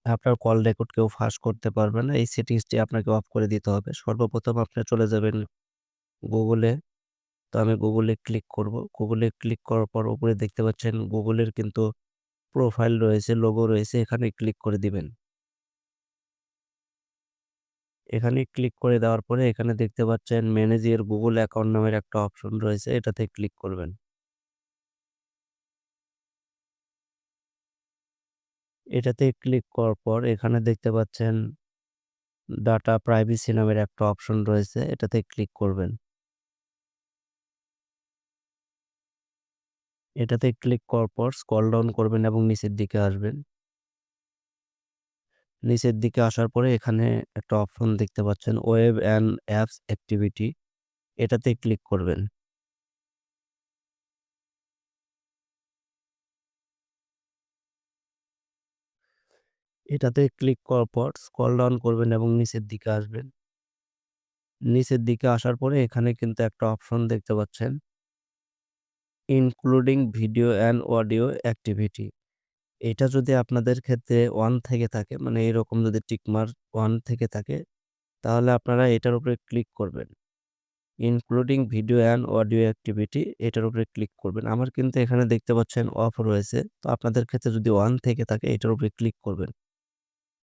আপনার call record কেউ ফাঁস করতে পারবে না। এই সেটিংসটি আপনাকে অফ করে দিতে হবে। সর্বপ্রথম আপনি চলে যাবেন Google এ। তো আমি Google এ ক্লিক করব। Google এ ক্লিক করার পর উপরে দেখতে পাচ্ছেন Google এর কিন্তু প্রোফাইল রয়েছে, লোগো রয়েছে। এখানে ক্লিক করে দিবেন। এখানে ক্লিক করে দেওয়ার পরে এখানে দেখতে পাচ্ছেন ম্যানেজ ইওর Google অ্যাকাউন্ট নামের একটা অপশন রয়েছে। এটাতে ক্লিক করবেন। এটাতে ক্লিক করার পর এখানে দেখতে পাচ্ছেন ডাটা প্রাইভেসি নামের একটা অপশন রয়েছে। এটাতে ক্লিক করবেন। এটাতে ক্লিক করার পর স্ক্রল ডাউন করবেন এবং নিচের দিকে আসবেন। নিচের দিকে আসার পরে এখানে একটা অপশন দেখতে পাচ্ছেন ওয়েব অ্যান্ড অ্যাপস অ্যাক্টিভিটি। এটাতে ক্লিক করবেন। এটাতে ক্লিক করার পর স্ক্রল ডাউন করবেন এবং নিচের দিকে আসবেন। নিচের দিকে আসার পরে এখানে কিন্তু একটা অপশন দেখতে পাচ্ছেন including video and audio activity. এটা যদি আপনাদের ক্ষেত্রে অন থেকে থাকে মানে এরকম যদি টিক মার্ক অন থেকে থাকে তাহলে আপনারা এটার উপরে ক্লিক করবেন। Including video and audio activity এটার উপরে ক্লিক করবেন। আমার কিন্তু এখানে দেখতে পাচ্ছেন অফ রয়েছে। তো আপনাদের ক্ষেত্রে যদি অন থেকে থাকে এটার উপরে ক্লিক করবেন।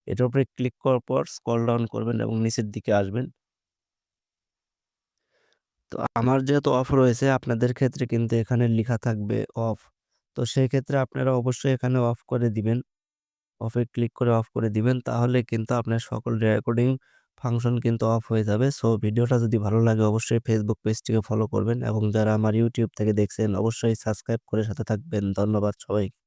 এটার উপরে ক্লিক করার পর স্ক্রল ডাউন করবেন এবং নিচের দিকে আসবেন। তো আমার যেহেতু অফ রয়েছে আপনাদের ক্ষেত্রে কিন্তু এখানে লিখা থাকবে অফ। তো সেক্ষেত্রে আপনারা অবশ্যই এখানে অফ করে দিবেন। অফে ক্লিক করে অফ করে দিবেন। তাহলে কিন্তু আপনার সকল রেকর্ডিং ফাংশন কিন্তু অফ হয়ে যাবে। সো ভিডিওটা যদি ভালো লাগে অবশ্যই Facebook পেজটিকে ফলো করবেন এবং যারা আমার YouTube থেকে দেখছেন অবশ্যই সাবস্ক্রাইব করে সাথে থাকবেন। ধন্যবাদ সবাইকে।